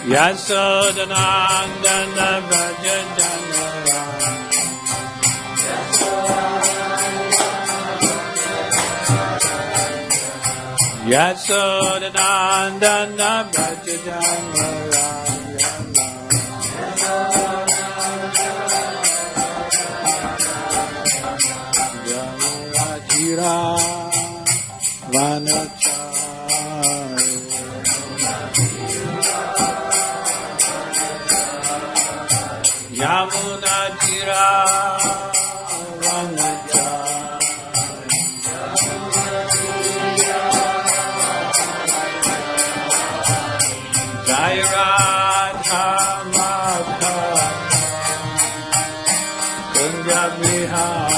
Yasodanandana Vrajajana Yasodanandana Vrajajana Yamuna Tira Jai Radha Madha Kunja Vihar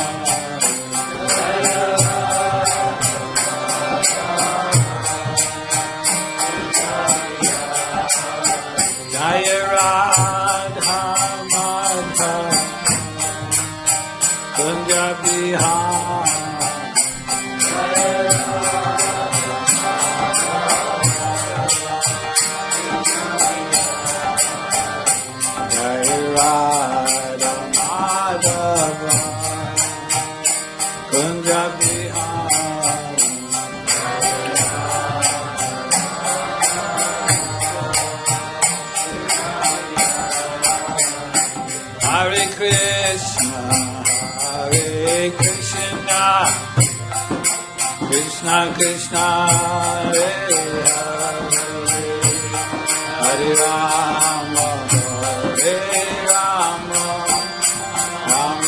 Jai Radha Madha Kunja Vihar Jai Radha Madhava Kunja Vihar Hare Krishna, Hare Krishna, Krishna Krishna, Hare Hare, Hare Rama, Hare Rama, Rama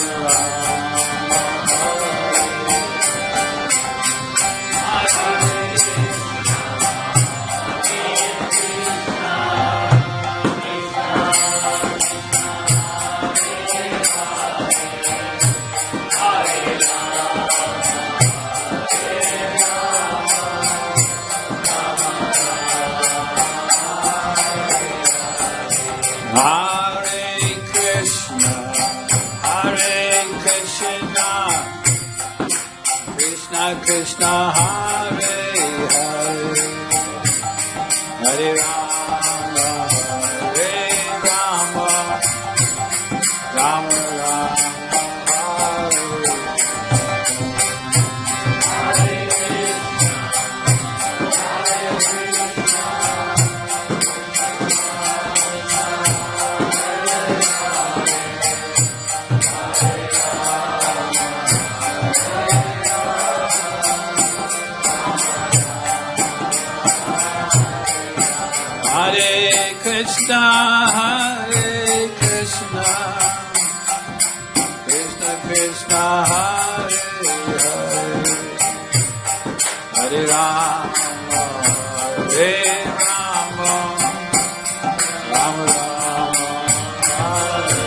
Hare Krishna, Hare Krishna, Krishna Krishna, Hare Hare, Hare Rama, Hare Rama, Rama Rama, Hare Hare Krishna, Hare Krishna, Krishna Krishna, Hare Hare, Hare Rama, Hare Rama, Rama Rama, Hare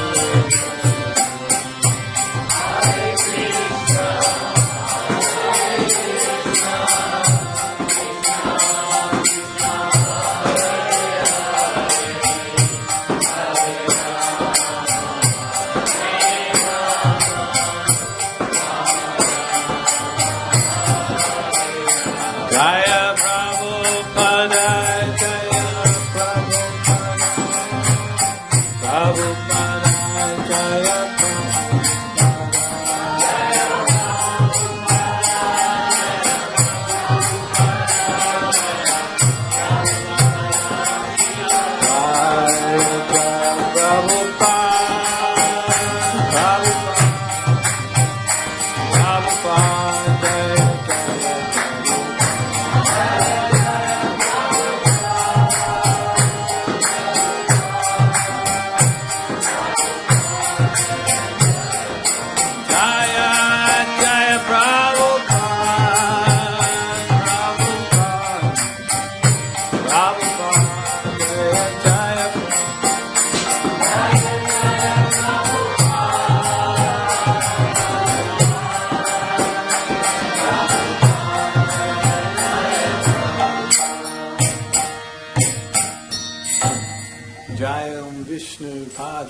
Jaya Prabhupada, Jaya Prabhupada, Prabhupada, Jaya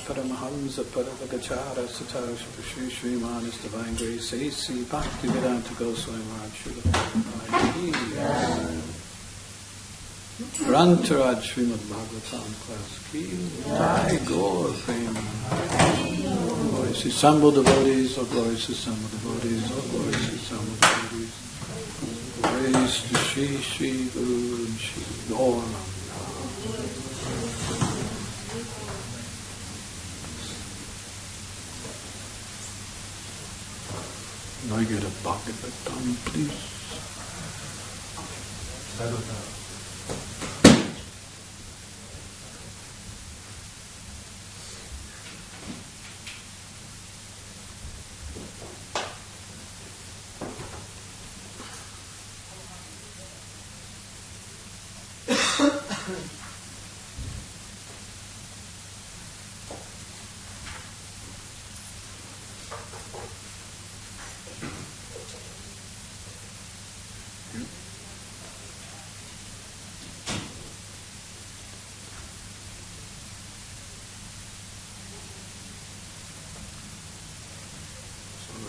Paramahamsa Paravagachara Satar Shri Sriman His Divine Grace A.C. Bhaktivedanta Goswami Maharaj Srila Prabhupada. Grantaraj Srimad Bhagavatam class ki Jai Gaur Prema. Glories to assembled devotees, oh glories to assembled devotees, oh glories to assembled devotees. Praise to Shri Guru and Shri Gaur. Now I get a Bhagavatam, please.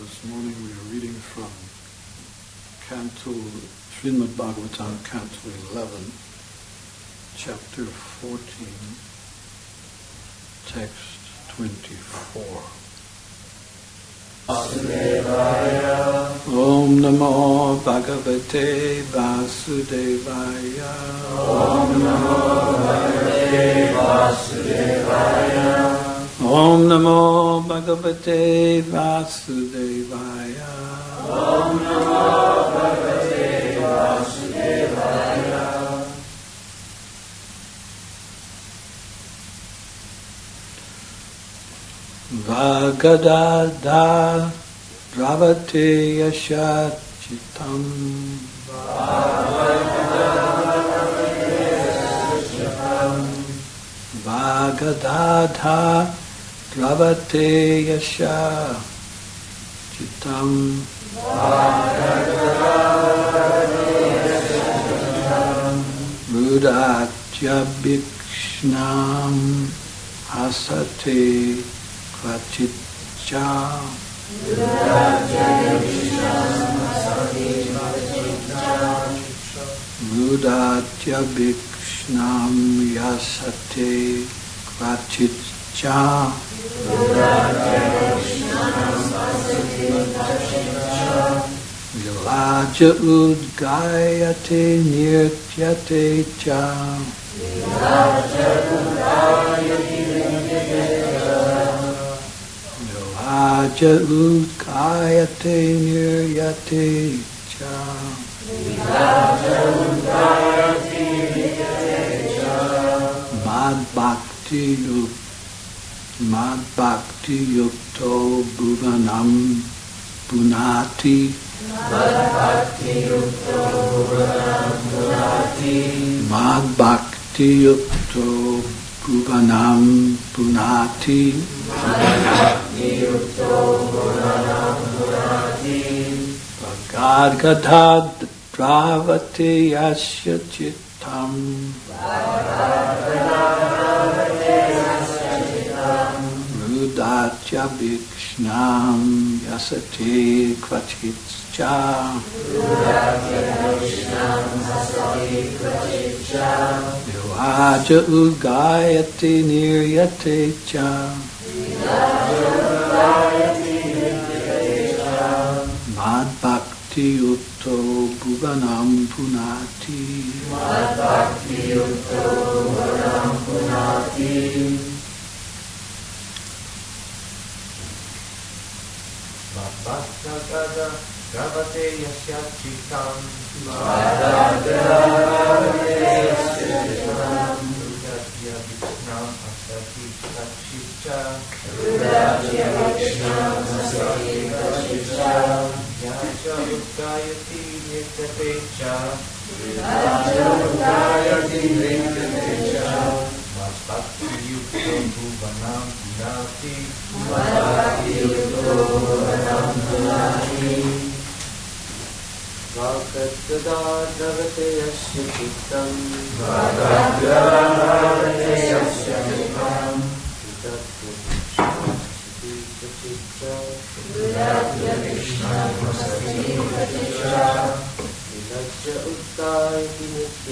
This morning we are reading from Canto, Srimad Bhagavatam, Canto 11, Chapter 14, Text 24. Om Namo Bhagavate Vasudevaya. Om Namo Bhagavate Vasudevaya. Om Namo Bhagavate Vasudevaya. Om Namo Bhagavate Vasudevaya. Gadgada dravate yashachitam. Gadgada dravate yasha chitam. Rudhatya bhikshnam asate kvachitcha. Rudhatya bhikshnam yasate kvachitcha. Vilajjah udgayate nirtyate cha. Vilajjah udgayate niryate cha. Mad bhakti yukto bhuvanam punati. Mad bhakti yukto bhuvanam punati. Gadgada dravate yasya chittam. Rudhatya bhikshnam yasate kvachitcha. Vilajjah udgayate niryate cha. Mad bhakti yukto bhuvanam punati. Gadgada dravate yasya chitam. Rudhatya bhikshnam asati kvachitcha. Yasya udgayati niryate cha. Mad bhakti yukto bhuvanam punati. Gadgada dravate yasya chittam. Vilajjah udgayati niryate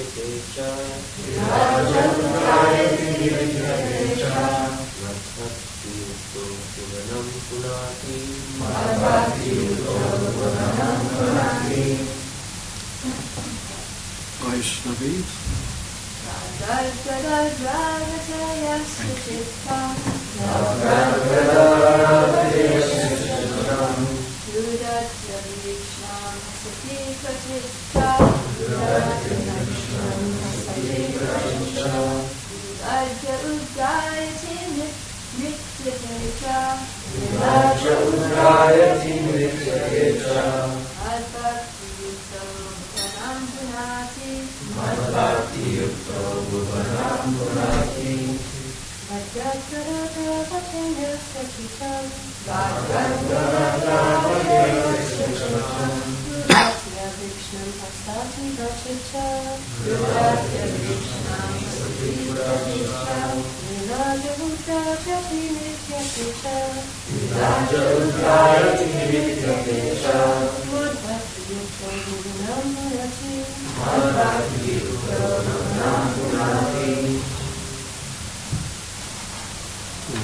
लिप्यते च मद्भक्तियुक्तो भुवनं पुनाति Vaishnavis.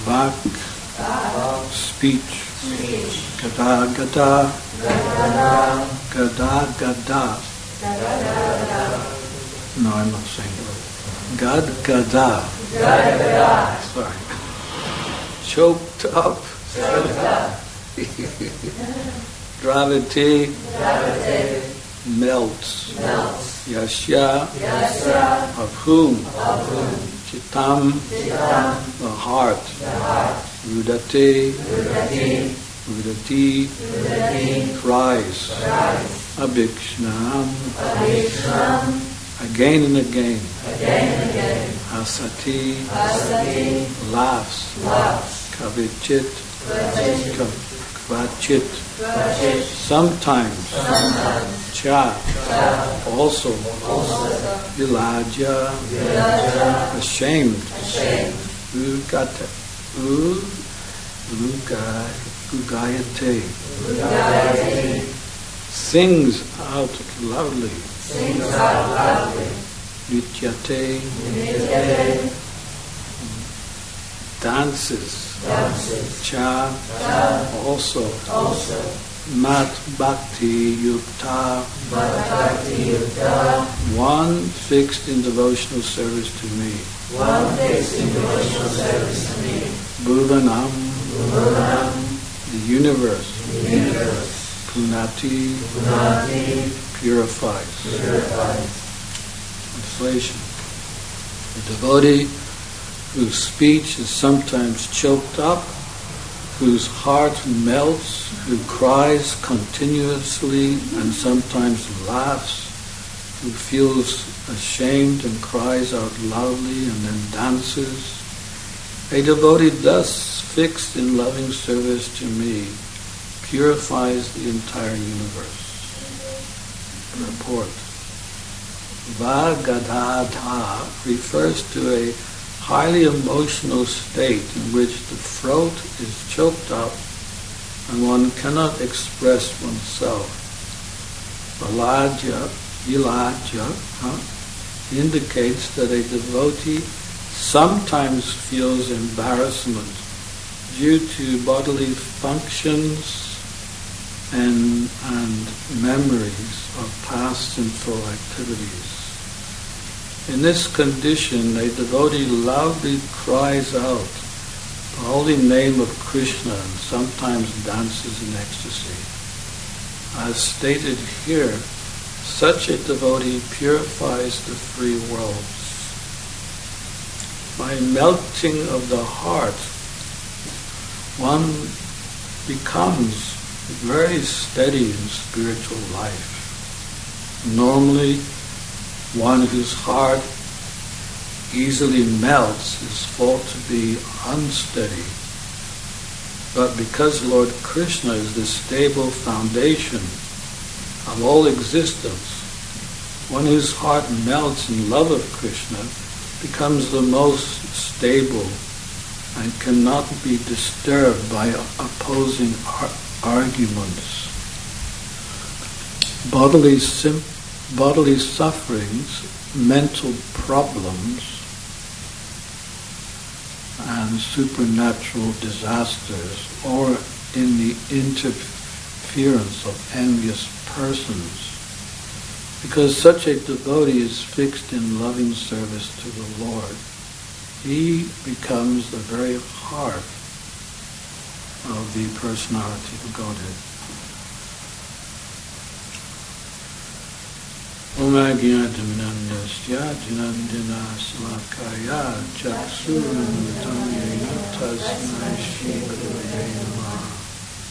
Vak, speech, gadgada, gadgada. No, I'm not saying it. Gadgada. Sorry. Choked up. Gravity melts. Yasya, of whom? Chitam, the heart. Rudati, cries. Abhikshnam, again and again. Asati, laughs. Kavachit, kvachit, sometimes. Cha, also. Vilajjah, ashamed. Ugayate, sings out loudly. Nityate, dances. Cha, also. Mat bhakti yukta, one fixed in devotional service to me. Bhuvanam, the universe. Punati, purifies. Translation. The devotee whose speech is sometimes choked up, whose heart melts, who cries continuously and sometimes laughs, who feels ashamed and cries out loudly and then dances. A devotee thus fixed in loving service to me purifies the entire universe. Purport. Gadgada refers to a highly emotional state in which the throat is choked up and one cannot express oneself. Vilajjah indicates that a devotee sometimes feels embarrassment due to bodily functions and memories of past sinful activities. In this condition, a devotee loudly cries out the holy name of Krishna and sometimes dances in ecstasy. As stated here, such a devotee purifies the three worlds. By melting of the heart, one becomes very steady in spiritual life. Normally, one whose heart easily melts is thought to be unsteady. But because Lord Krishna is the stable foundation of all existence, one whose heart melts in love of Krishna becomes the most stable and cannot be disturbed by opposing arguments. Bodily sufferings mental problems and supernatural disasters, or in the interference of envious persons, because such a devotee is fixed in loving service to the Lord. He becomes the very heart of the Personality of Godhead. Om Ajnanaminandasya Janandina Samakaya Chaksuranam Yena Tasmai Shri Gurave Namaha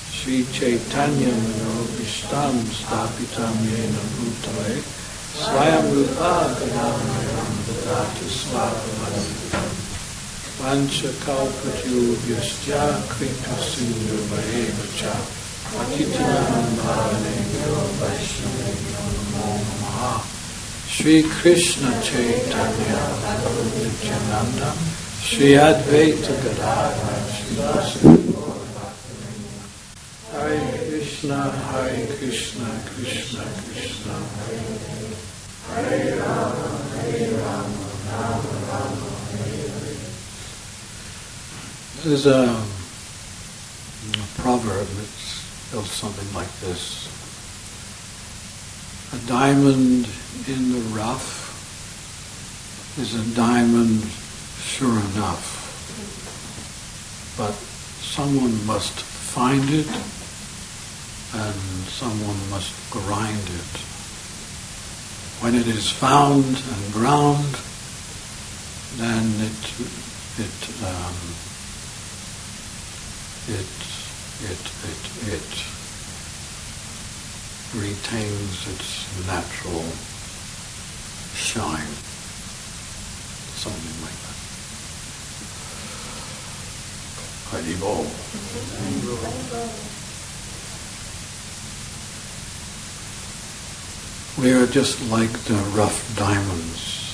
Shri Chaitanya Manobishtam Stapitam Yena Bhutale Swayam Rupa Gadamayam Dadatu Swavamadam Vancha Kalpatyubhyascha Kripa Sindhu Vaevacha Patitinam Bhavanebhyo Vaishnavebhyo Namo Namaha Shri Krishna Chaitanya Prabhu Nityananda Shri Advaita Gadadhara Shri Vasudeva Hare Krishna, Krishna Krishna, Hare Rama, Rama Rama, Hare Hare. There's a proverb that goes something like this. A diamond in the rough is a diamond sure enough, but someone must find it and someone must grind it. When it is found and ground, then it retains its natural shine. Something like that. Haribol. We are just like the rough diamonds.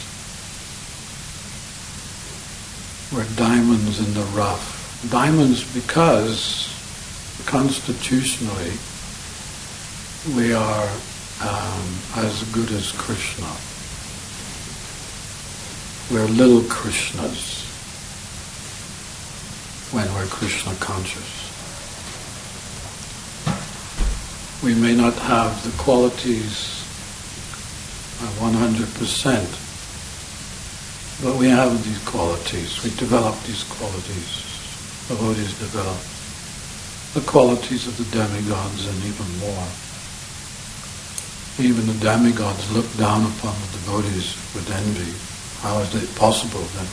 We're diamonds in the rough. Diamonds because constitutionally we are as good as Krishna. We're little Krishnas when we're Krishna conscious. We may not have the qualities 100%, but we have these qualities. We develop these qualities. Devotees develop the qualities of the demigods and even more. Even the demigods look down upon the devotees with envy. How is it possible that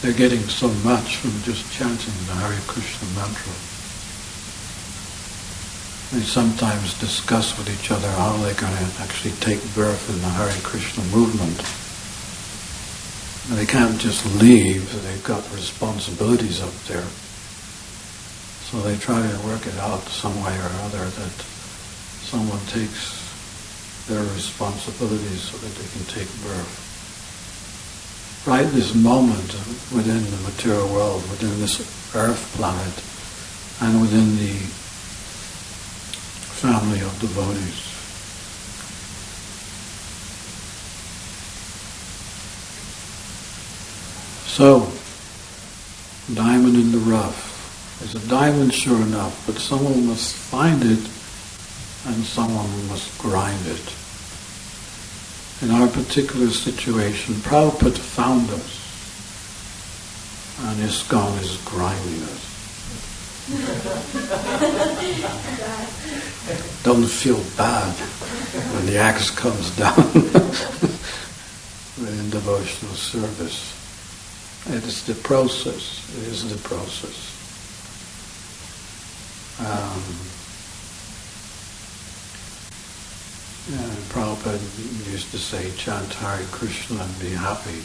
they're getting so much from just chanting the Hare Krishna mantra? They sometimes discuss with each other how they're going to actually take birth in the Hare Krishna movement. And they can't just leave, they've got responsibilities up there. So they try to work it out some way or other that someone takes their responsibilities so that they can take birth. Right this moment within the material world, within this earth planet, and within the family of devotees. So, diamond in the rough is a diamond sure enough, but someone must find it and someone must grind it. In our particular situation, Prabhupada found us and ISKCON is grinding us. Don't feel bad when the axe comes down in devotional service. It is the process. It is the process. Prabhupada used to say, chant Hare Krishna and be happy.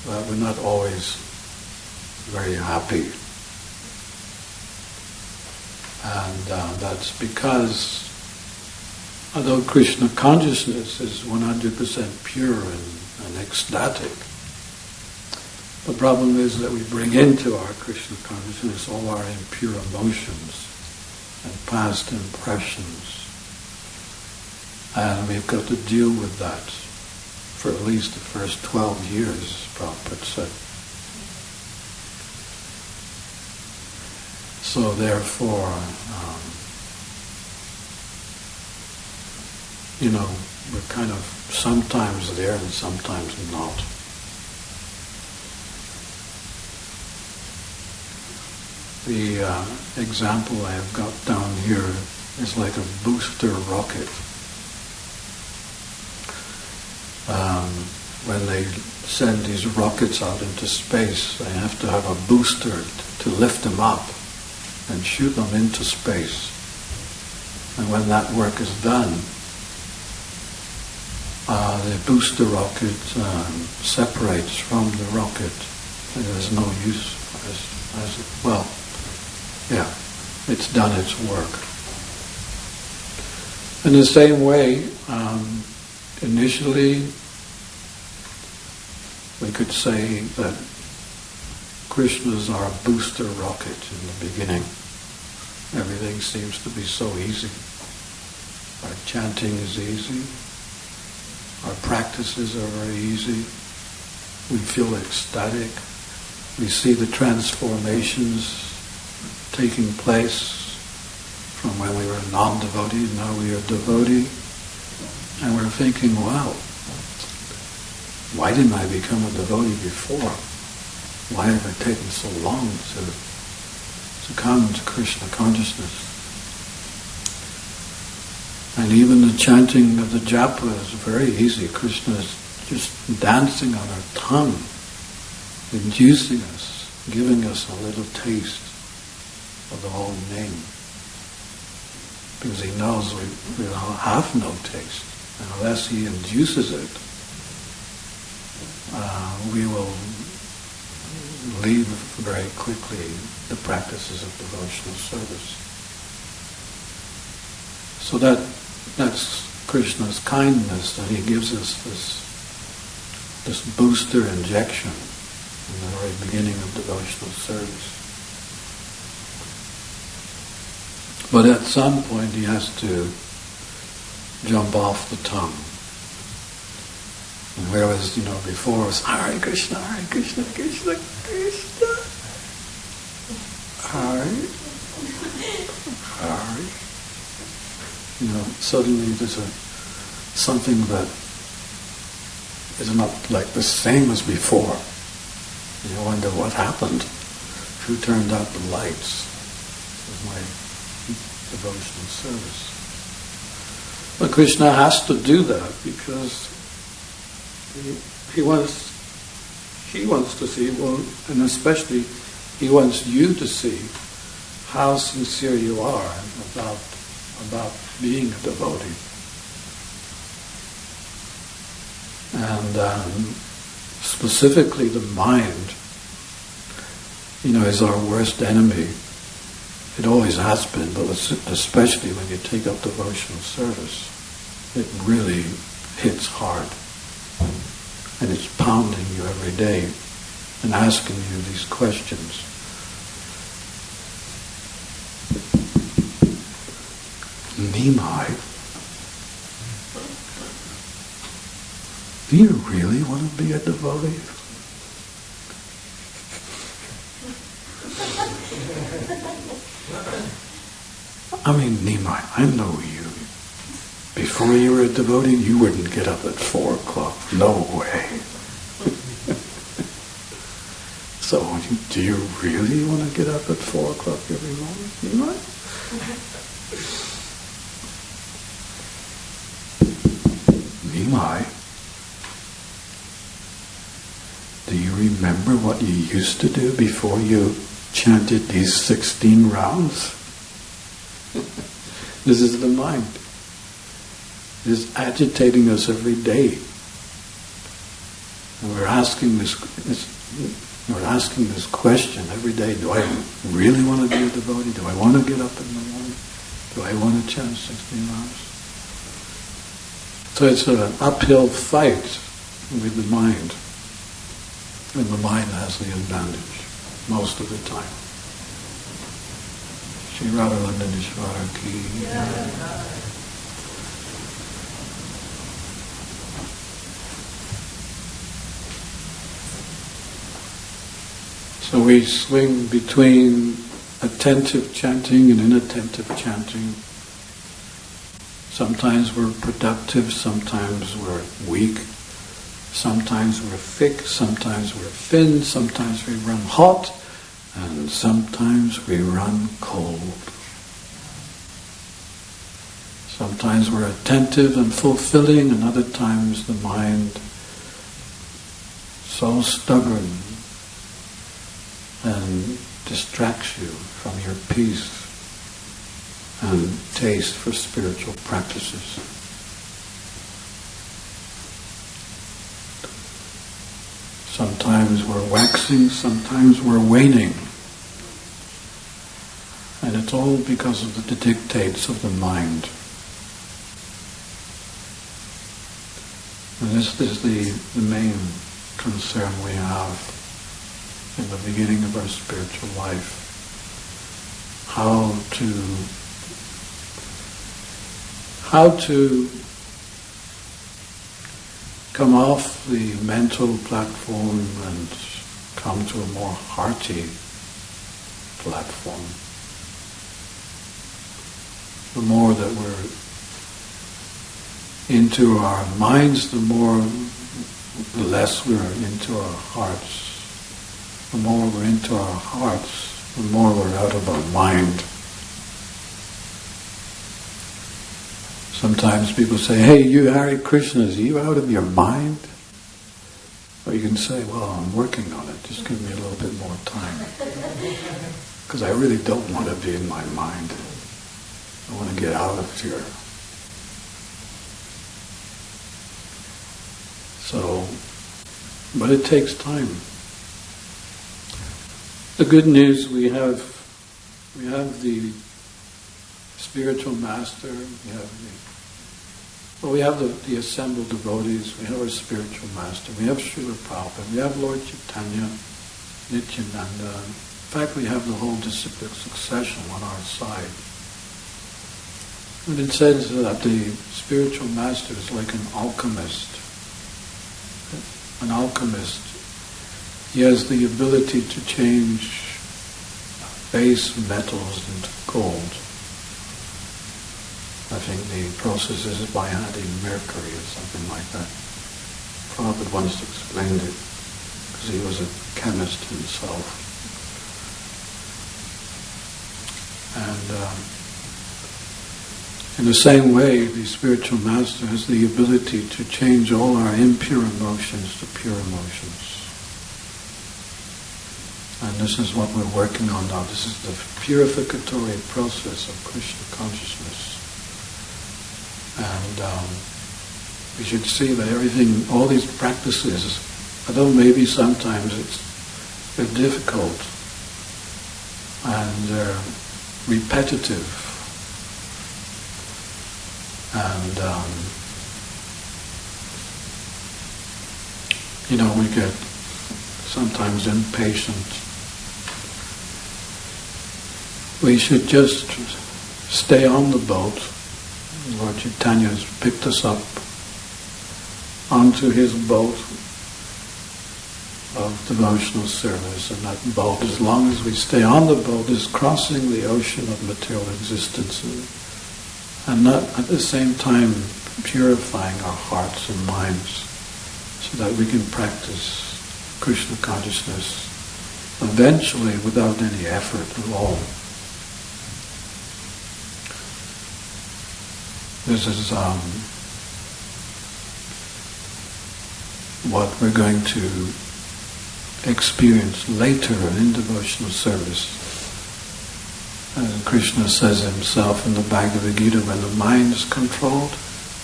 But we're not always very happy. And that's because, although Krishna consciousness is 100% pure and ecstatic, the problem is that we bring into our Krishna consciousness all our impure emotions and past impressions. And we've got to deal with that for at least the first 12 years, Prabhupada said. So therefore, we're kind of sometimes there and sometimes not. The example I have got down here is like a booster rocket. When they send these rockets out into space, they have to have a booster to lift them up and shoot them into space. And when that work is done, the booster rocket separates from the rocket. And there's no use it's done its work. In the same way, initially, we could say that Krishna's our booster rocket in the beginning. Everything seems to be so easy. Our chanting is easy. Our practices are very easy. We feel ecstatic. We see the transformations taking place from when we were a non-devotee, now we are a devotee. And we're thinking, wow, why didn't I become a devotee before? Why have I taken so long to come to Krishna consciousness? And even the chanting of the japa is very easy. Krishna is just dancing on our tongue, inducing us, giving us a little taste of the whole name. Because he knows we have no taste. And unless he induces it, we will leave very quickly the practices of devotional service. So that's Krishna's kindness, that he gives us this booster injection in the very beginning of devotional service. But at some point he has to jump off the tongue. And whereas, before it was Hare Krishna, Krishna, Krishna. Hare. Suddenly there's something that is not like the same as before. You wonder what happened. Who turned out the lights? This is my devotional service. But Krishna has to do that because he wants to see, and especially he wants you to see how sincere you are about being a devotee. And specifically the mind, is our worst enemy. It always has been, but especially when you take up devotional service, it really hits hard. And it's pounding you every day and asking you these questions. Nimai, do you really want to be a devotee? I mean, Nimai, I know you. Before you were a devotee, you wouldn't get up at 4 o'clock. No way. So, do you really want to get up at 4 o'clock every morning, Nimai? Nimai, do you remember what you used to do before you chanted these 16 rounds? This is the mind. It is agitating us every day. And we're asking this question every day. Do I really want to be a devotee? Do I want to get up in the morning? Do I want to chant 16 rounds? So it's an uphill fight with the mind. And the mind has the advantage most of the time. Shri Radha Ishvara ki. So we swing between attentive chanting and inattentive chanting. Sometimes we're productive, sometimes we're weak, sometimes we're thick, sometimes we're thin, sometimes we run hot, and sometimes we run cold. Sometimes we're attentive and fulfilling, and other times the mind so stubborn and distracts you from your peace and taste for spiritual practices. Sometimes we're waxing, sometimes we're waning. And it's all because of the dictates of the mind. And this is the main concern we have in the beginning of our spiritual life. How to come off the mental platform and come to a more hearty platform. The more that we're into our minds, the less we're into our hearts. The more we're into our hearts, the more we're out of our mind. Sometimes people say, "Hey, you Hare Krishnas, are you out of your mind?" Or you can say, "Well, I'm working on it, just give me a little bit more time. Because I really don't want to be in my mind. I want to get out of here." So, but it takes time. The good news, we have the spiritual master, we have the assembled devotees, we have our spiritual master, we have Srila Prabhupada, we have Lord Chaitanya, Nityananda. In fact, we have the whole disciplic succession on our side. And it says that the spiritual master is like an alchemist. An alchemist, he has the ability to change base metals into gold. I think the process is by adding mercury or something like that. Prabhupada once explained it, because he was a chemist himself. And in the same way, the spiritual master has the ability to change all our impure emotions to pure emotions. And this is what we're working on now. This is the purificatory process of Krishna consciousness. And we should see that everything, all these practices, although maybe sometimes they're difficult and they're repetitive, and we get sometimes impatient. We should just stay on the boat. Lord Chaitanya has picked us up onto his boat of devotional service, and that boat, as long as we stay on the boat, is crossing the ocean of material existence, and not at the same time purifying our hearts and minds so that we can practice Krishna consciousness eventually without any effort at all. This is what we're going to experience later in devotional service. And Krishna says himself in the Bhagavad Gita, when the mind is controlled,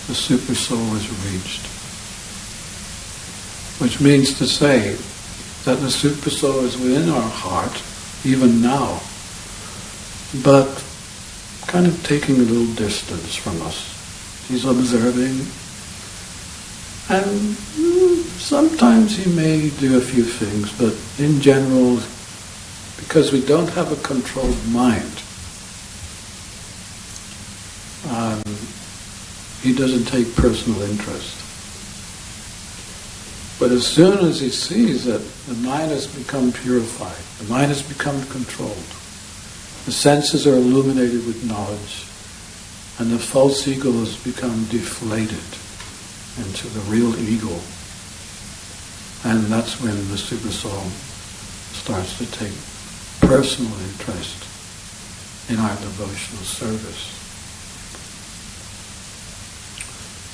the super soul is reached. Which means to say that the super soul is within our heart, even now, but kind of taking a little distance from us. He's observing, and sometimes he may do a few things, but in general, because we don't have a controlled mind, he doesn't take personal interest. But as soon as he sees that the mind has become purified, the mind has become controlled, the senses are illuminated with knowledge, and the false ego has become deflated into the real ego, and that's when the Super Soul starts to take personal interest in our devotional service.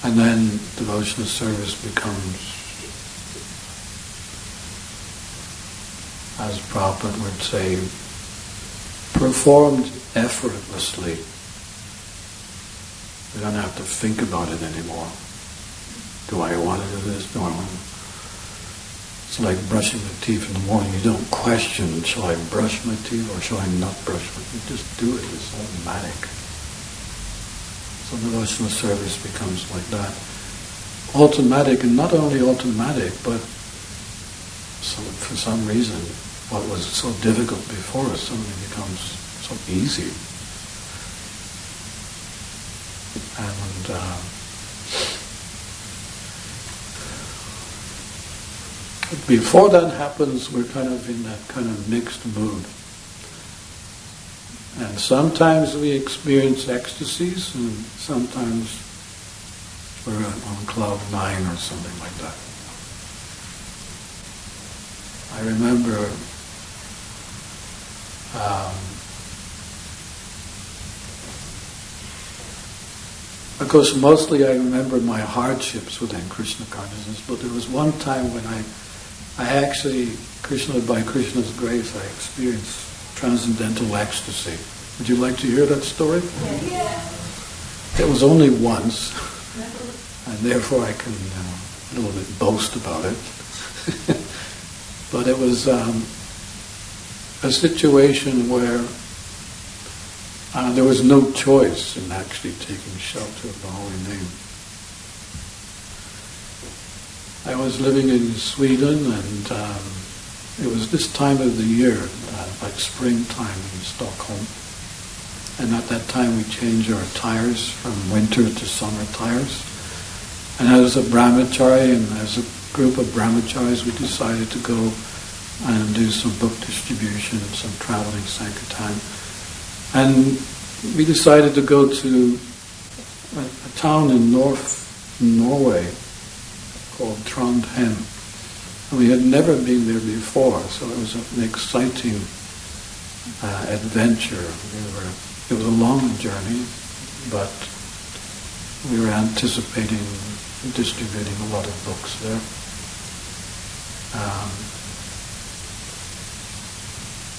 And then devotional service becomes, as Prabhupada would say, performed effortlessly. We don't have to think about it anymore. Do I want to do this? Do I want to? It's like brushing the teeth in the morning. You don't question, shall I brush my teeth or shall I not brush my teeth? You just do it. It's automatic. So devotional service becomes like that. Automatic, and not only automatic, but for some reason, what was so difficult before suddenly becomes so easy. And before that happens, we're kind of in that kind of mixed mood. And sometimes we experience ecstasies, and sometimes we're on cloud 9 or something like that. I remember of course, mostly I remember my hardships within Krishna consciousness, but there was one time when I actually, by Krishna's grace, I experienced transcendental ecstasy. Would you like to hear that story? Yeah. It was only once, and therefore I can a little bit boast about it. But it was a situation where there was no choice in actually taking shelter of the holy name. I was living in Sweden, and it was this time of the year, like springtime in Stockholm. And at that time we changed our tires from winter to summer tires. And as a brahmachari and as a group of brahmacharis, we decided to go and do some book distribution and some traveling sankirtan. And we decided to go to a town in North Norway called Trondheim. And we had never been there before, so it was an exciting adventure. It was a long journey, but we were anticipating distributing a lot of books there.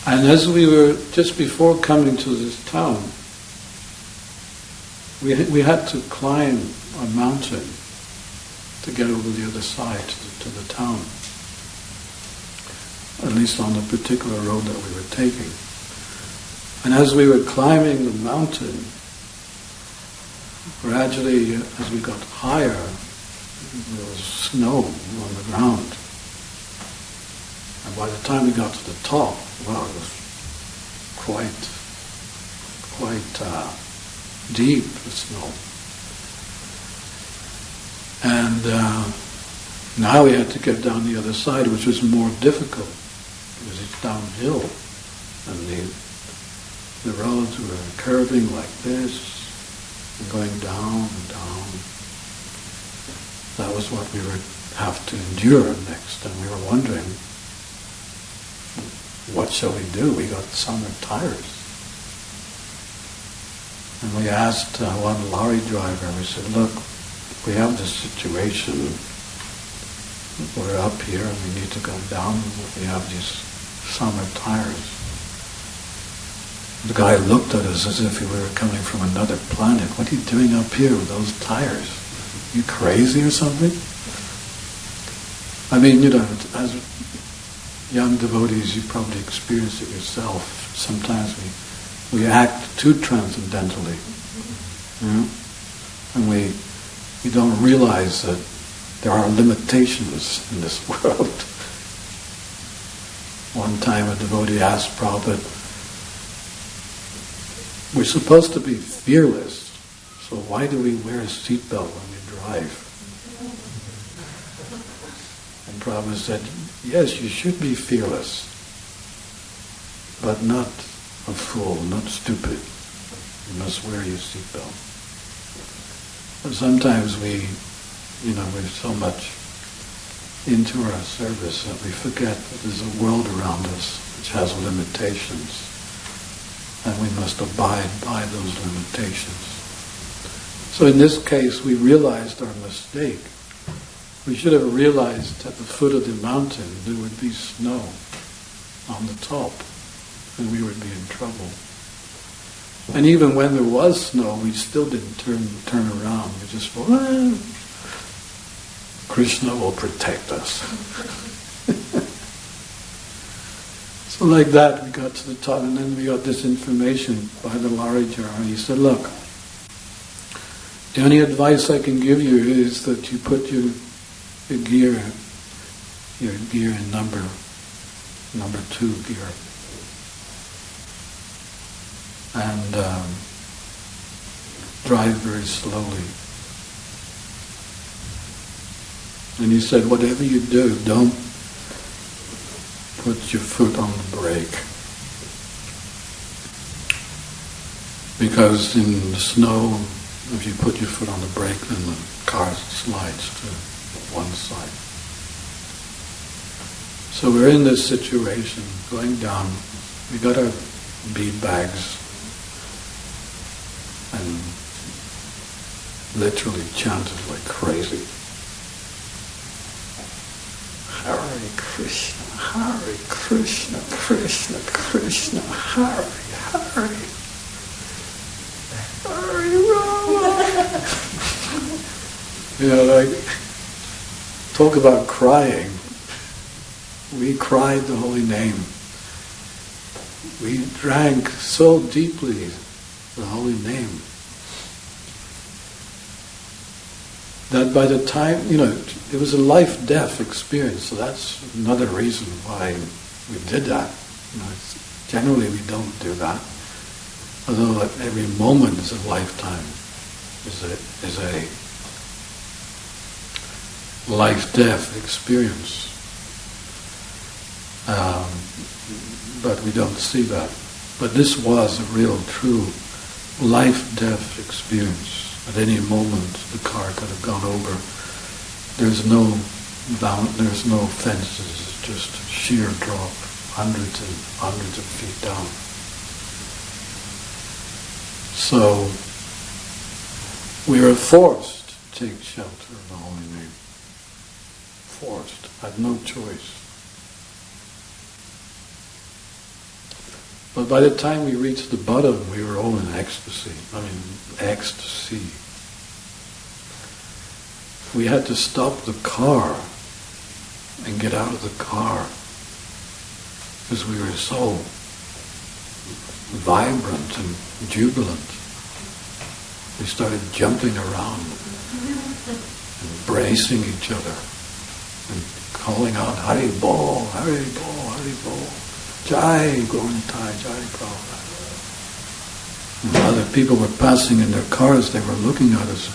And as we were, just before coming to this town, we had to climb a mountain to get over the other side to the town, at least on the particular road that we were taking. And as we were climbing the mountain, gradually, as we got higher, there was snow on the ground. And by the time we got to the top, well, it was quite deep, the snow. And now we had to get down the other side, which was more difficult, because it's downhill, and the roads were curving like this, and going down and down. That was what we would have to endure next, and we were wondering, what shall we do? We got summer tires. And we asked one lorry driver, we said, look, we have this situation, we're up here and we need to go down, we have these summer tires. The guy looked at us as if we were coming from another planet. What are you doing up here with those tires? You crazy or something? I mean, as young devotees, you probably experience it yourself. Sometimes we act too transcendentally, and we don't realize that there are limitations in this world. One time a devotee asked Prabhupada, we're supposed to be fearless, so why do we wear a seatbelt when we drive? And And Prabhupada said, yes, you should be fearless, but not a fool, not stupid. You must wear your seatbelt. But sometimes we're so much into our service that we forget that there's a world around us which has limitations, and we must abide by those limitations. So in this case, we realized our mistake. We should have realized at the foot of the mountain there would be snow on the top, and we would be in trouble. And even when there was snow, we still didn't turn around. We just thought, well, Krishna will protect us. So like that, we got to the top, and then we got this information by the Vilajjah. He said, look, the only advice I can give you is that you put your gear in number 2 gear. And drive very slowly. And he said, whatever you do, don't put your foot on the brake. Because in the snow, if you put your foot on the brake, then the car slides to one side. So we're in this situation, going down. We got our bead bags and literally chanted like crazy. Hare Krishna, Hare Krishna, Krishna Krishna, Hare Hare, Hare Rama. Like, talk about crying. We cried the holy name. We drank so deeply the holy name that by the time, it was a life-death experience, so that's another reason why we did that. Generally we don't do that, although at every moment is a lifetime, is a life-death experience. But we don't see that. But this was a real, true life-death experience. At any moment, the car could have gone over. There's no fences, it's just sheer drop, hundreds and hundreds of feet down. So, we were forced to take shelter of the holy name. Forced, had no choice. But by the time we reached the bottom, we were all in ecstasy. Ecstasy. We had to stop the car and get out of the car because we were so vibrant and jubilant. We started jumping around, embracing each other, and calling out, Hari Bol, Hari Bol, Hari Bol. Jai Gauritai, Jai Prabhupada. And other people were passing in their cars, they were looking at us,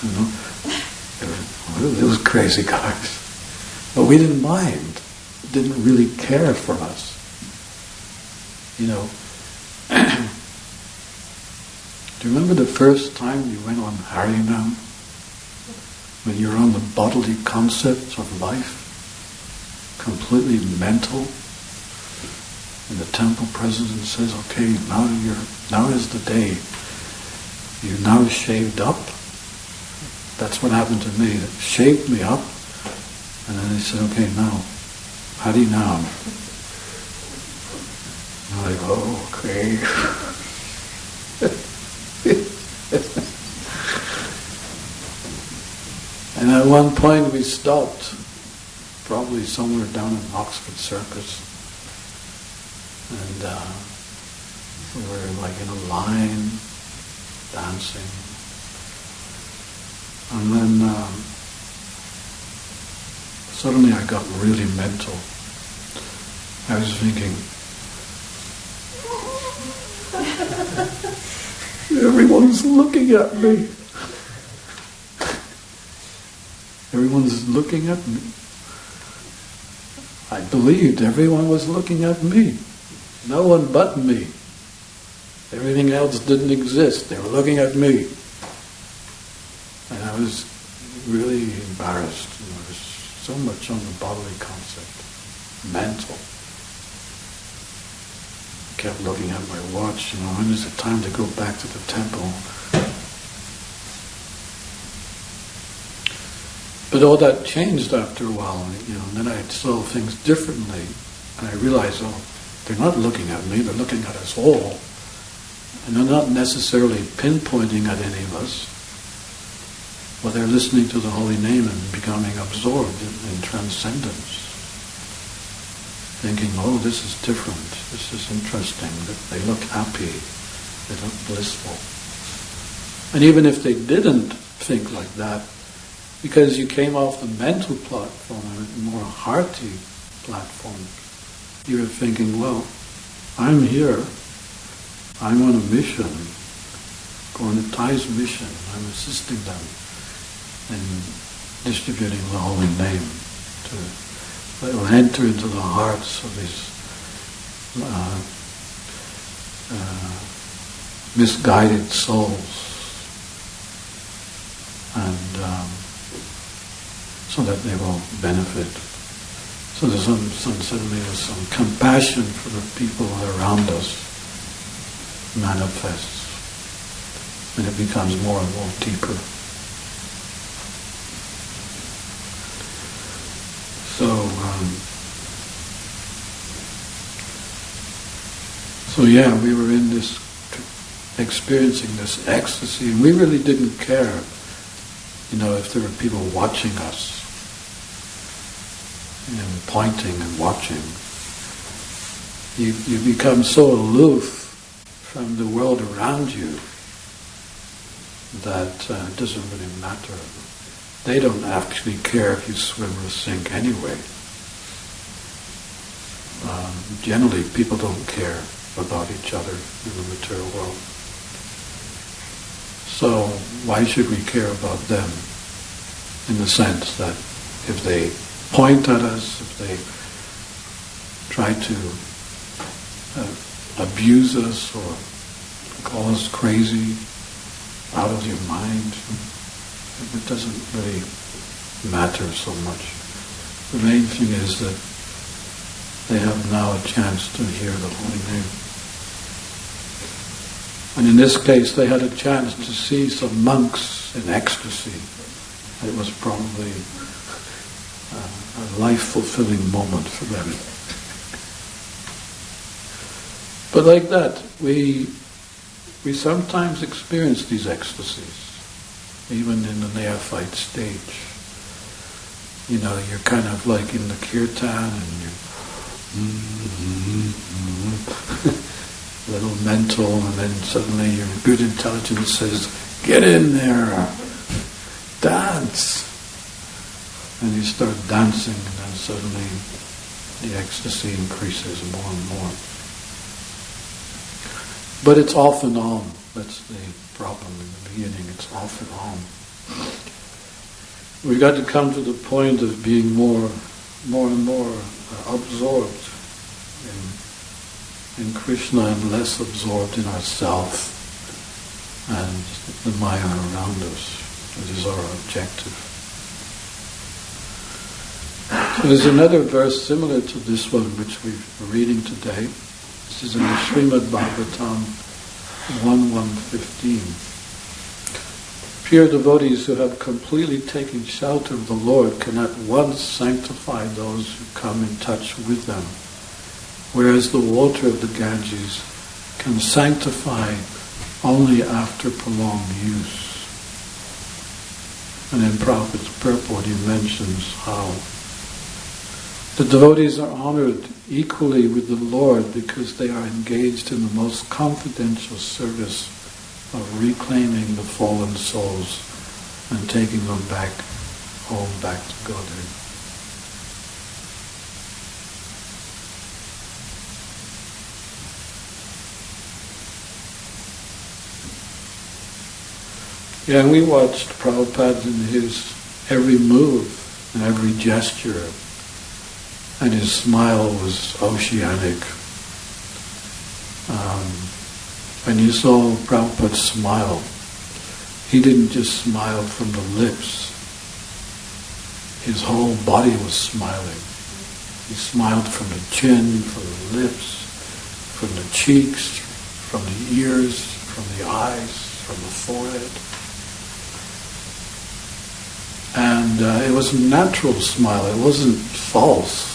Those crazy guys. But we didn't mind. Didn't really care for us. Do you remember the first time you went on Harinam? When you're on the bodily concepts of life? Completely mental? And the temple president says, okay, now is the day. You're now shaved up. That's what happened to me. It shaved me up. And then they said, okay, now, Hari Nam. I'm like, oh, okay. And at one point we stopped, probably somewhere down in Oxford Circus. And we were like in a line, dancing. And then suddenly I got really mental. I was thinking, everyone's looking at me. Everyone's looking at me. I believed everyone was looking at me. No one but me. Everything else didn't exist. They were looking at me. And I was really embarrassed. There was so much on the bodily concept. Mental. I kept looking at my watch, when is it time to go back to the temple? But all that changed after a while, and then I saw things differently, and I realized, they're not looking at me, they're looking at us all. And they're not necessarily pinpointing at any of us, but they're listening to the holy name and becoming absorbed in transcendence. Thinking, this is different, this is interesting, that they look happy, they look blissful. And even if they didn't think like that, because you came off the mental platform, a more hearty platform, you were thinking, I'm here, I'm on a mission, going to Thai's mission, I'm assisting them in distributing the holy name that will enter into the hearts of these misguided souls, and so that they will benefit. So there's suddenly there's some compassion for the people around us manifests, and it becomes more and more deeper. So we were in this, experiencing this ecstasy, and we really didn't care, if there were people watching us, and pointing and watching. You become so aloof from the world around you that it doesn't really matter. They don't actually care if you swim or sink anyway. Generally, people don't care about each other in the material world. So why should we care about them? In the sense that if they point at us, if they try to abuse us or call us crazy, out of your mind, it doesn't really matter so much. The main thing is that they have now a chance to hear the holy name. And in this case, they had a chance to see some monks in ecstasy. It was probably a life-fulfilling moment for them. But like that, we sometimes experience these ecstasies, even in the neophyte stage. You're kind of like in the kirtan and you're a little mental, and then suddenly your good intelligence says, get in there, dance. And you start dancing, and then suddenly the ecstasy increases more and more. But it's off and on. That's the problem in the beginning. It's off and on. We've got to come to the point of being more and more absorbed in Krishna and less absorbed in ourself and the Maya around us. That is our objective. So there's another verse similar to this one which we're reading today. This is in the Srimad Bhagavatam 1.1.15. Pure devotees who have completely taken shelter of the Lord can at once sanctify those who come in touch with them, whereas the water of the Ganges can sanctify only after prolonged use. And in Prabhupada's purport he mentions how the devotees are honored equally with the Lord because they are engaged in the most confidential service of reclaiming the fallen souls and taking them back home, back to Godhead. Yeah, and we watched Prabhupada in his every move and every gesture and his smile was oceanic. When you saw Prabhupada smile, he didn't just smile from the lips. His whole body was smiling. He smiled from the chin, from the lips, from the cheeks, from the ears, from the eyes, from the forehead. And it was a natural smile. It wasn't false.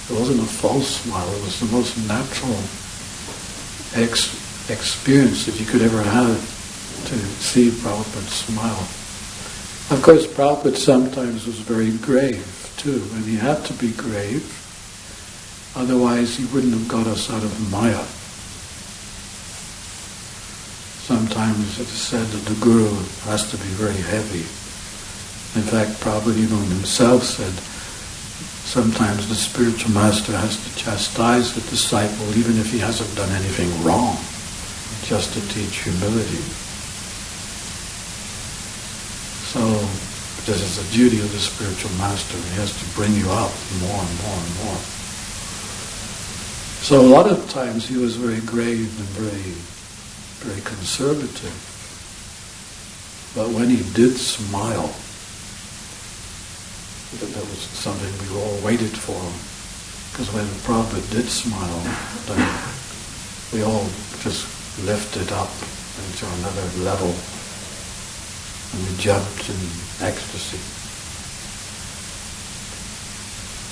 It wasn't a false smile. It was the most natural experience that you could ever have to see Prabhupada smile. Of course, Prabhupada sometimes was very grave too, and he had to be grave, otherwise he wouldn't have got us out of Maya. Sometimes it is said that the Guru has to be very heavy. In fact, Prabhupada even himself said, sometimes the spiritual master has to chastise the disciple even if he hasn't done anything wrong, just to teach humility. So, this is the duty of the spiritual master. He has to bring you up more and more and more. So a lot of times he was very grave and very conservative. But when he did smile, that was something we all waited for. Because when Prabhupada did smile, then we all just lifted up into another level. And we jumped in ecstasy.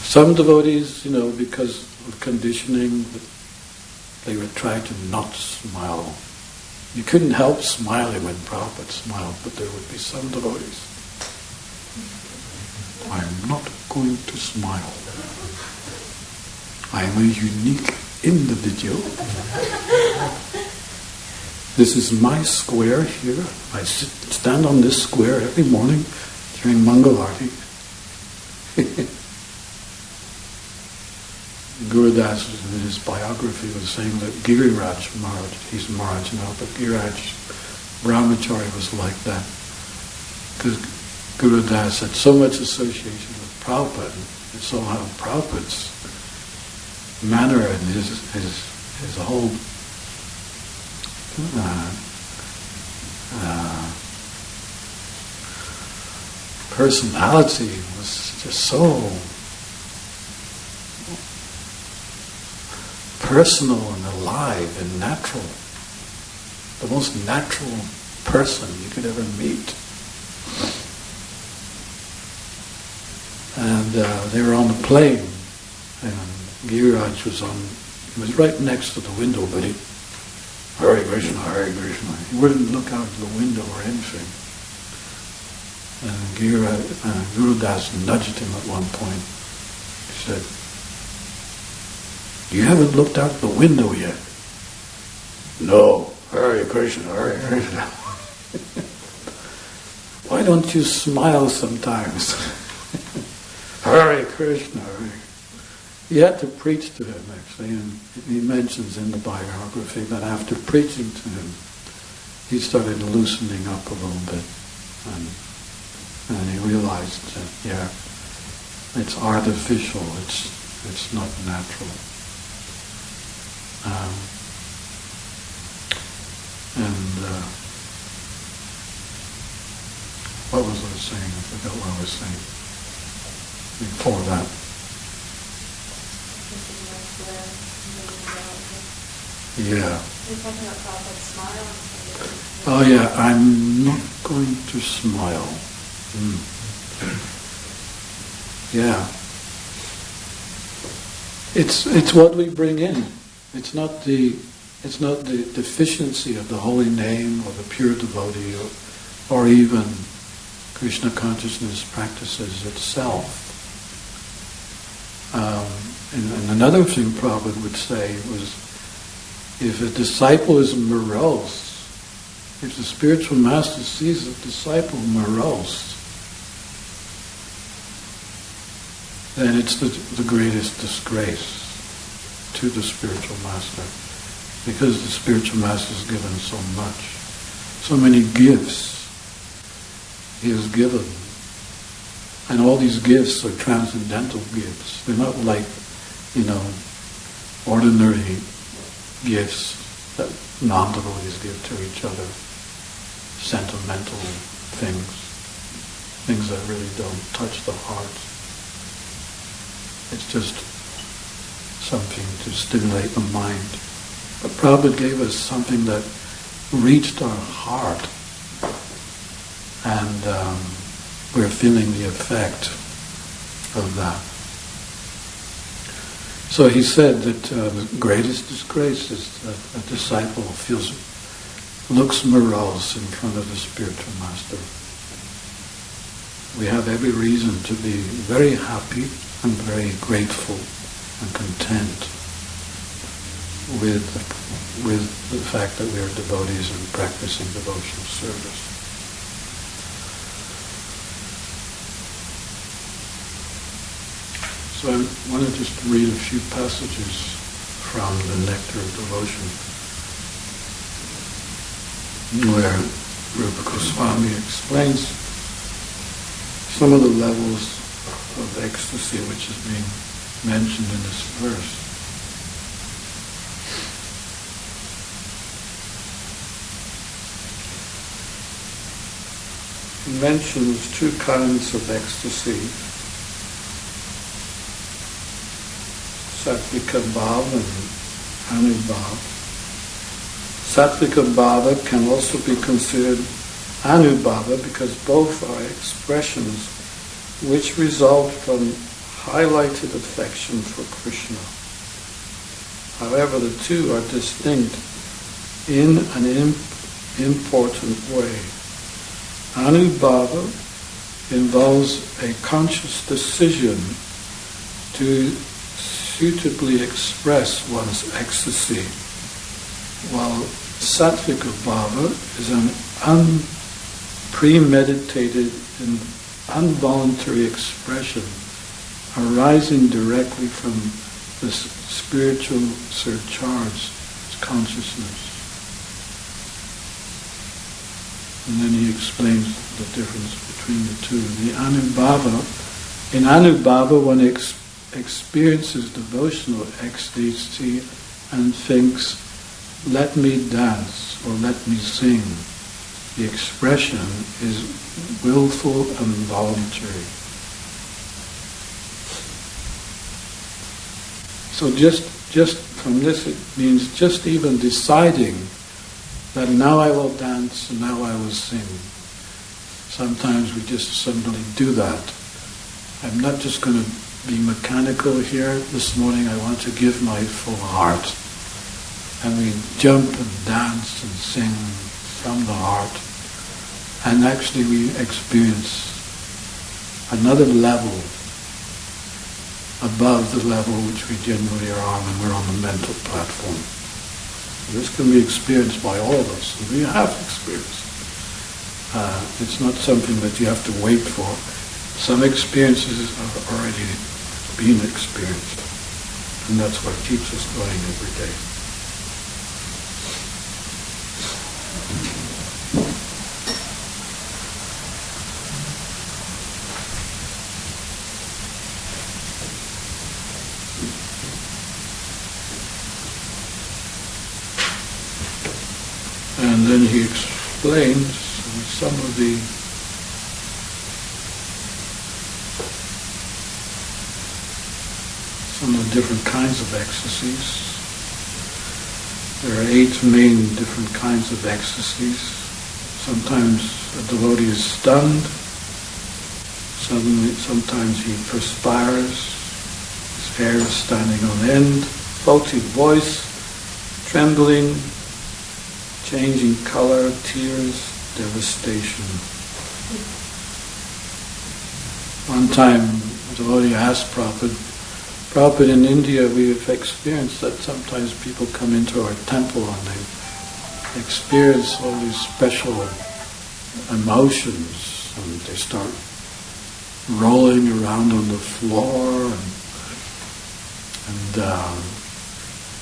Some devotees, because of conditioning, they would try to not smile. You couldn't help smiling when Prabhupada smiled, but there would be some devotees. I'm not going to smile. I am a unique individual. This is my square here. I stand on this square every morning during Mangalarti. Gurudas in his biography was saying that Giriraj Maharaj, he's Maharaj now, but Giriraj Brahmachari was like that. Because Gurudas had so much association with Prabhupada, and saw how Prabhupada's manner and his whole personality was just so personal and alive and natural. The most natural person you could ever meet. And they were on the plane, and Giriraj was right next to the window, but he, Hare Krishna, Hare Krishna. He wouldn't look out the window or anything. And Gurudas nudged him at one point. He said, "You haven't looked out the window yet." "No, Hare Krishna, Hare Krishna." "Why don't you smile sometimes?" Hare Krishna, Hare. He had to preach to him, actually, and he mentions in the biography that after preaching to him, he started loosening up a little bit, and he realized that, it's artificial, it's not natural. What was I saying? I forgot what I was saying before that. Yeah. You're talking about Prabhupada's smile. Oh yeah, I'm not going to smile. Yeah. It's what we bring in. It's not the deficiency of the holy name or the pure devotee or even Krishna consciousness practices itself. And another thing Prabhupada would say was, if a disciple is morose, if the spiritual master sees a disciple morose, then it's the greatest disgrace to the spiritual master, because the spiritual master has given so much, so many gifts he has given. And all these gifts are transcendental gifts. They're not like ordinary gifts that non-devotees give to each other, sentimental things that really don't touch the heart. It's just something to stimulate the mind. But Prabhupada gave us something that reached our heart, and we're feeling the effect of that. So he said that the greatest disgrace is that a disciple looks morose in front of the spiritual master. We have every reason to be very happy and very grateful and content with the fact that we are devotees and practicing devotional service. So I want to just read a few passages from the Nectar of Devotion, where Rupa Goswami explains some of the levels of ecstasy which is being mentioned in this verse. He mentions two kinds of ecstasy: Sattvika Bhava and Anubhava. Sattvika Bhava can also be considered Anubhava because both are expressions which result from highlighted affection for Krishna. However, the two are distinct in an important way. Anubhava involves a conscious decision to suitably express one's ecstasy, while Sattvika Bhava is an unpremeditated and involuntary expression arising directly from the spiritual surcharged consciousness. And then he explains the difference between the two. In Anubhava, one experiences devotional ecstasy and thinks, "Let me dance" or "let me sing." The expression is willful and voluntary. So just from this, it means just even deciding that now I will dance and now I will sing. Sometimes we just suddenly do that. I'm not just going to be mechanical here. This morning I want to give my full heart. And we jump and dance and sing from the heart. And actually we experience another level above the level which we generally are on when we're on the mental platform. This can be experienced by all of us, and we have experienced. It's not something that you have to wait for. Some experiences have already been experienced, and that's what keeps us going every day. And then he explains some of the different kinds of ecstasies. There are 8 main different kinds of ecstasies. Sometimes a devotee is stunned. Sometimes he perspires. His hair is standing on end. Faulty voice, trembling, changing color, tears, devastation. One time, a devotee asked Prabhupada, in India we have experienced that sometimes people come into our temple and they experience all these special emotions, and they start rolling around on the floor and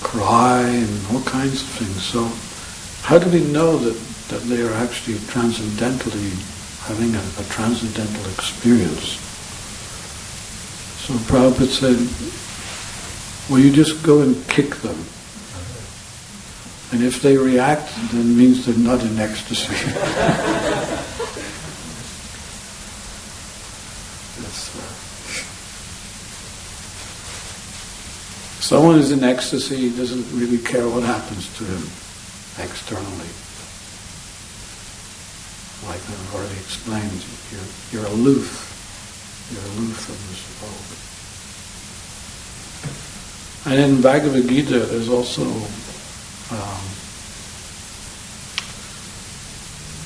cry and all kinds of things. So how do we know that they are actually transcendentally having a transcendental experience? So Prabhupada said, Well, you just go and kick them. And if they react, then it means they're not in ecstasy. Someone who's in ecstasy doesn't really care what happens to him externally. Like I've already explained, you're aloof. You're aloof from this world. And in Bhagavad Gita, there's also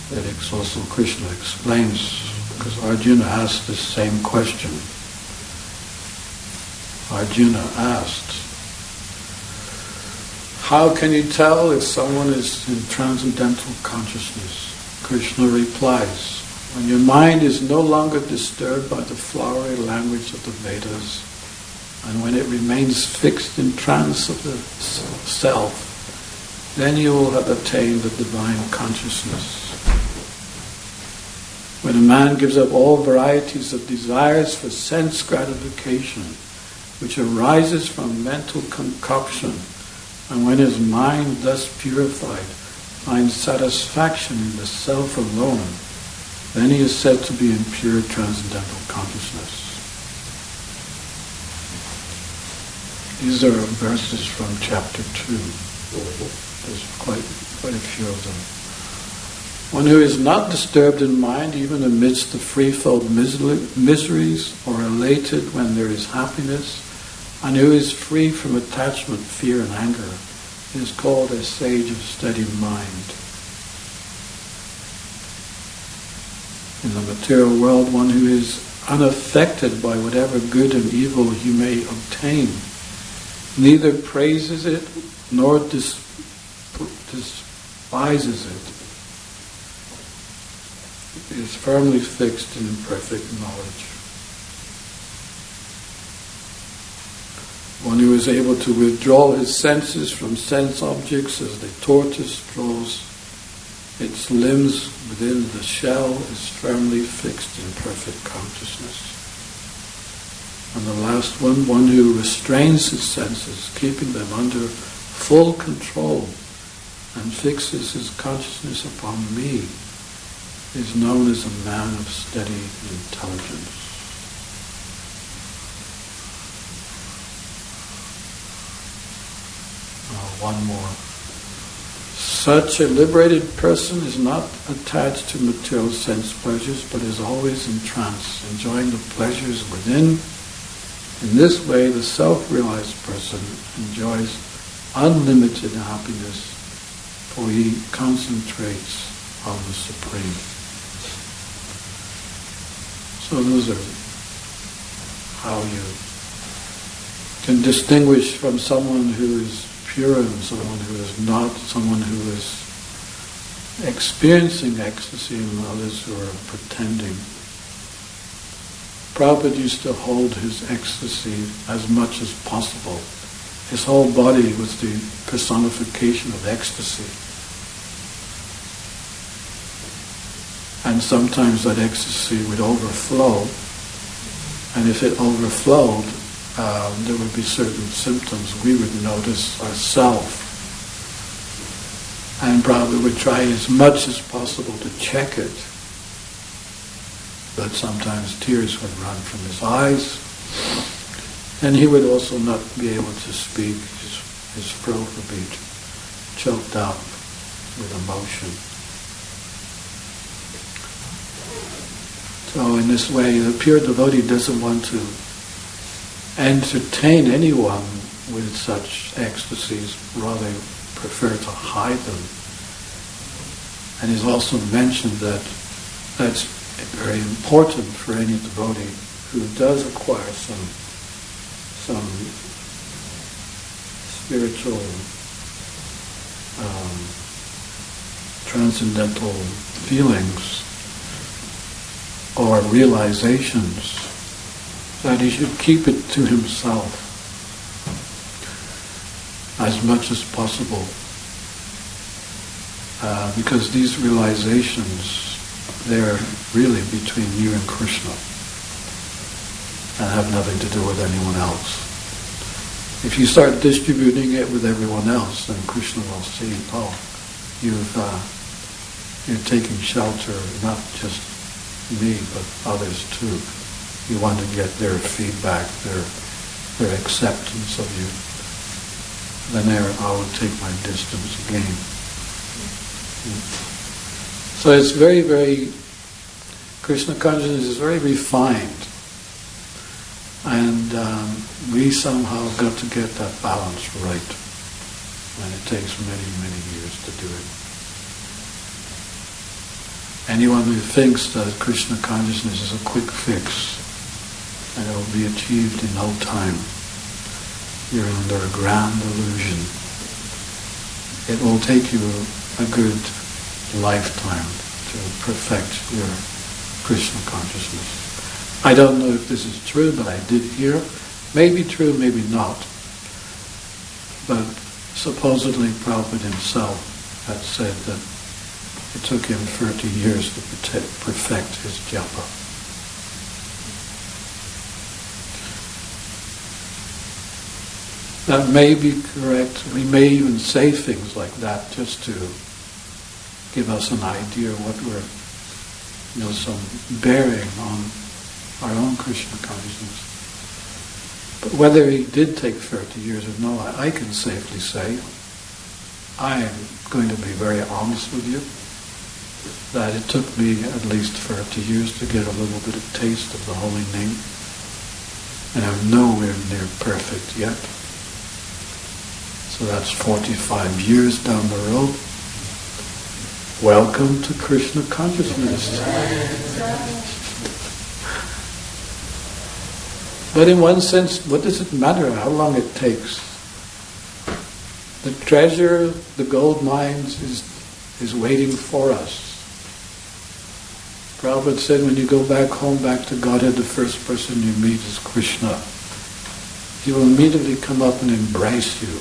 it's also Krishna explains, because Arjuna asked this same question. Arjuna asked, how can you tell if someone is in transcendental consciousness? Krishna replies, when your mind is no longer disturbed by the flowery language of the Vedas, and when it remains fixed in trance of the self, then you will have attained the divine consciousness. When a man gives up all varieties of desires for sense gratification, which arises from mental concoction, and when his mind thus purified finds satisfaction in the self alone, then he is said to be in pure transcendental consciousness. These are verses from chapter 2. There's quite a few of them. One who is not disturbed in mind even amidst the threefold miseries, or elated when there is happiness, and who is free from attachment, fear and anger, is called a sage of steady mind. In the material world, one who is unaffected by whatever good and evil he may obtain, neither praises it nor despises it, is firmly fixed in perfect knowledge. One who is able to withdraw his senses from sense objects as the tortoise draws its limbs within the shell is firmly fixed in perfect consciousness. And the last one who restrains his senses, keeping them under full control, and fixes his consciousness upon me, is known as a man of steady intelligence. One more. Such a liberated person is not attached to material sense pleasures, but is always in trance, enjoying the pleasures within. In this way, the self-realized person enjoys unlimited happiness, for he concentrates on the Supreme. So those are how you can distinguish from someone who is pure and someone who is not, someone who is experiencing ecstasy and others who are pretending. Prabhupada used to hold his ecstasy as much as possible. His whole body was the personification of ecstasy. And sometimes that ecstasy would overflow, and if it overflowed, there would be certain symptoms we would notice ourselves. And Prabhupada would try as much as possible to check it. But sometimes tears would run from his eyes. And he would also not be able to speak. His throat would be choked up with emotion. So in this way, the pure devotee doesn't want to entertain anyone with such ecstasies, rather prefer to hide them. And he's also mentioned that that's very important for any devotee who does acquire some spiritual transcendental feelings or realizations, that he should keep it to himself as much as possible, because these realizations, they're really between you and Krishna and have nothing to do with anyone else. If you start distributing it with everyone else, then Krishna will see, oh, you're taking shelter, not just me, but others too. You want to get their feedback, their acceptance of you. Then I will take my distance again. So it's very, very, Krishna consciousness is very refined. And we somehow got to get that balance right. And it takes many, many years to do it. Anyone who thinks that Krishna consciousness is a quick fix and it will be achieved in no time, you're under a grand illusion. It will take you a good lifetime to perfect your Krishna consciousness. I don't know if this is true, but I did hear. Maybe true, maybe not. But supposedly Prabhupada himself had said that it took him 30 years to perfect his japa. That may be correct. We may even say things like that just to give us an idea what we're, some bearing on our own Krishna consciousness. But whether he did take 30 years or no, I can safely say, I am going to be very honest with you, that it took me at least 30 years to get a little bit of taste of the holy name. And I'm nowhere near perfect yet. So that's 45 years down the road. Welcome to Krishna consciousness. But in one sense, what does it matter how long it takes? The treasure, the gold mines is waiting for us. Prabhupada said when you go back home, back to Godhead, the first person you meet is Krishna. He will immediately come up and embrace you.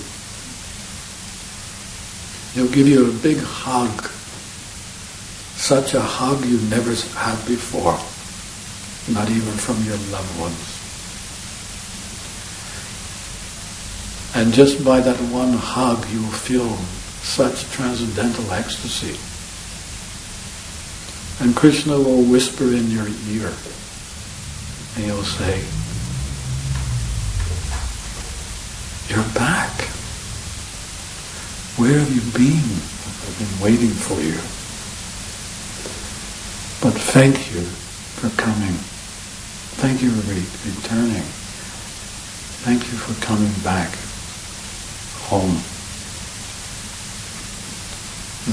He'll give you a big hug. Such a hug you never had before. Not even from your loved ones. And just by that one hug, you will feel such transcendental ecstasy. And Krishna will whisper in your ear, and he'll say, "You're back. Where have you been? I've been waiting for you. But thank you for coming. Thank you for returning. Thank you for coming back home.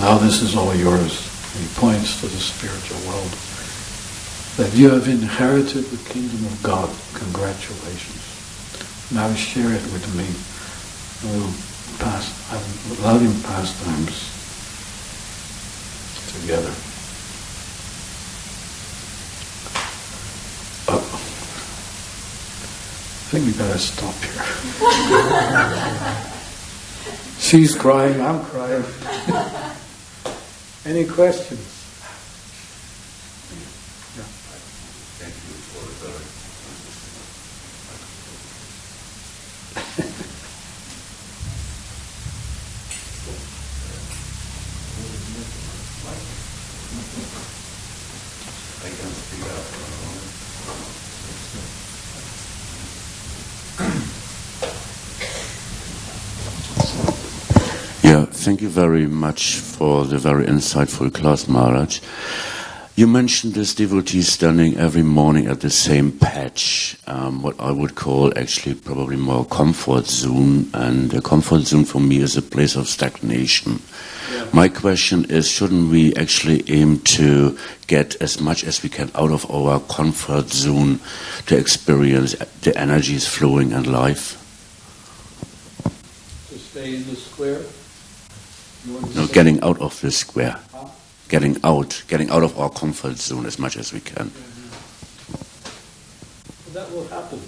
Now this is all yours." He points to the spiritual world. That you have inherited the kingdom of God. Congratulations. Now share it with me. Have loving pastimes together. I think we better stop here. She's crying, I'm crying. Any questions? Yeah. Thank you for the I can speak out for a moment. Yeah, thank you very much for the very insightful class, Maharaj. You mentioned this devotee standing every morning at the same patch, what I would call actually probably more comfort zone, and a comfort zone for me is a place of stagnation. Yeah. My question is, shouldn't we actually aim to get as much as we can out of our comfort zone to experience the energies flowing in life? To stay in the square? No, getting out of the square. Huh? Getting out of our comfort zone as much as we can. Well, that will happen.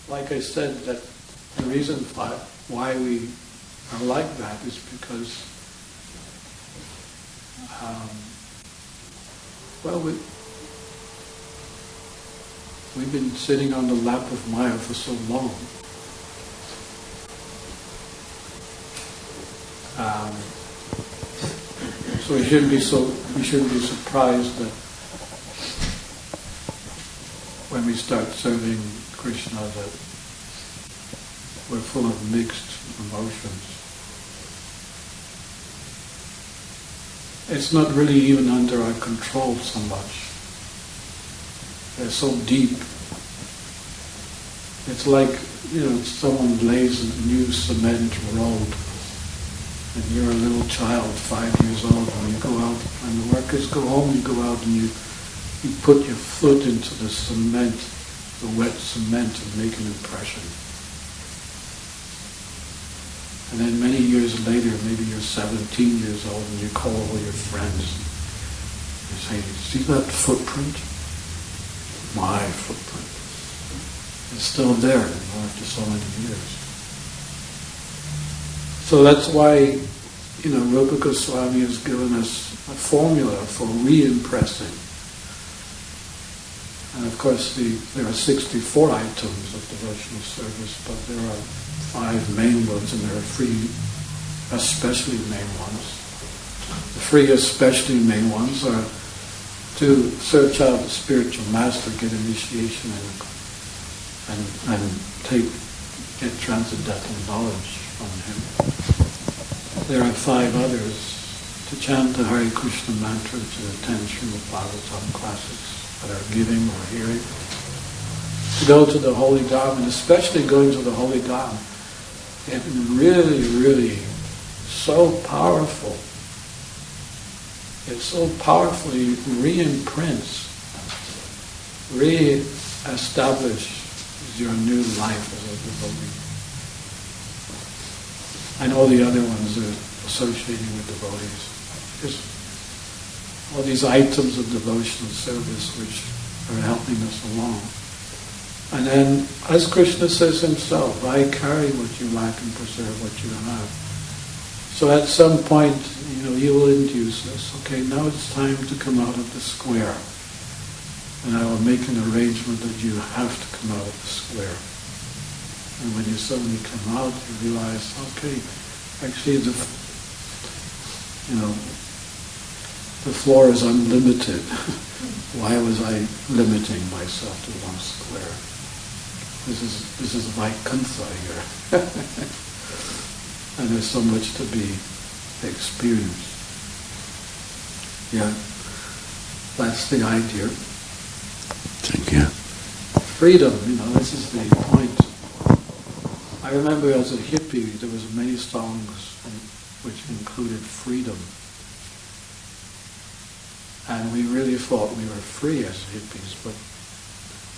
Like I said, that the reason why we are like that is because, we've been sitting on the lap of Maya for so long So we shouldn't be surprised that when we start serving Krishna that we're full of mixed emotions. It's not really even under our control so much. They're so deep. It's like, someone lays a new cement road and you're a little child, 5 years old, and you go out, and the workers go home, you go out and you put your foot into the cement, the wet cement, and make an impression. And then many years later, maybe you're 17 years old, and you call all your friends. You say, see that footprint? My footprint. It's still there, after so many years. So that's why, Rupa Goswami has given us a formula for re-impressing. And of course, there are 64 items of devotional service, but there are 5 main ones, and there are 3 especially main ones. The 3 especially main ones are to search out the spiritual master, get initiation, and get transcendental knowledge from him. There are 5 others: to chant the Hare Krishna mantra, to attend Srimad Bhagavatam classes that are giving or hearing, to go to the Holy Dham, and especially going to the Holy Dham. It really, really so powerful. It so powerfully re-imprints, re-establishes your new life as a devotee. And all the other ones are associating with devotees. Just all these items of devotional service which are helping us along. And then, as Krishna says himself, I carry what you lack and preserve what you have. So at some point, he will induce us, okay, now it's time to come out of the square. And I will make an arrangement that you have to come out of the square. And when you suddenly come out, you realize, okay, actually the floor is unlimited. Why was I limiting myself to one square? This is Vaikuntha here. And there's so much to be experienced. Yeah, that's the idea. Thank you. Freedom, this is the point. I remember as a hippie, there was many songs which included freedom. And we really thought we were free as hippies, but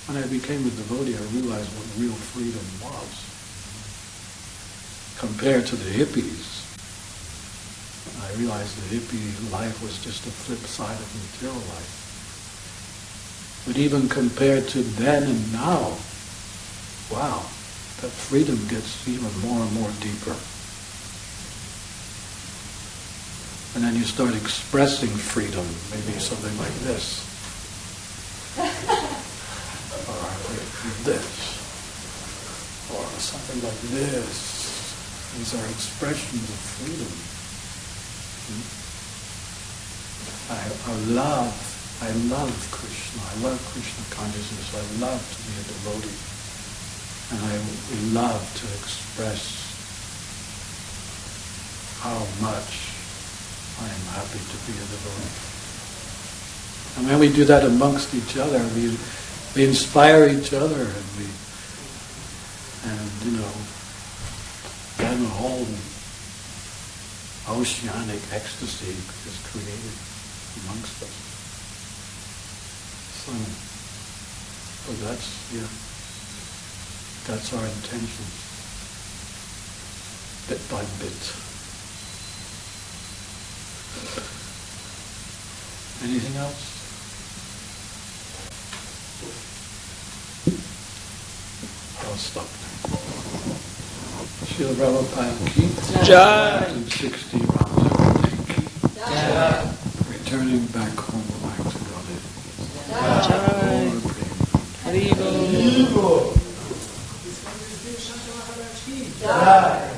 when I became a devotee, I realized what real freedom was. Compared to the hippies, I realized the hippie life was just a flip side of material life. But even compared to then and now, wow, that freedom gets even more and more deeper. And then you start expressing freedom, maybe something like this. Or this. Or something like this. These are expressions of freedom. I love Krishna. I love Krishna consciousness. I love to be a devotee. And I love to express how much I am happy to be a devotee. And when we do that amongst each other, we inspire each other, and then a whole oceanic ecstasy is created amongst us. So that's our intention, bit by bit. Anything else? I'll stop now. Srila Prabhupada ki Jai. 60 Jai. Returning back home, back to Godhead. Jai. Haribo. Jai.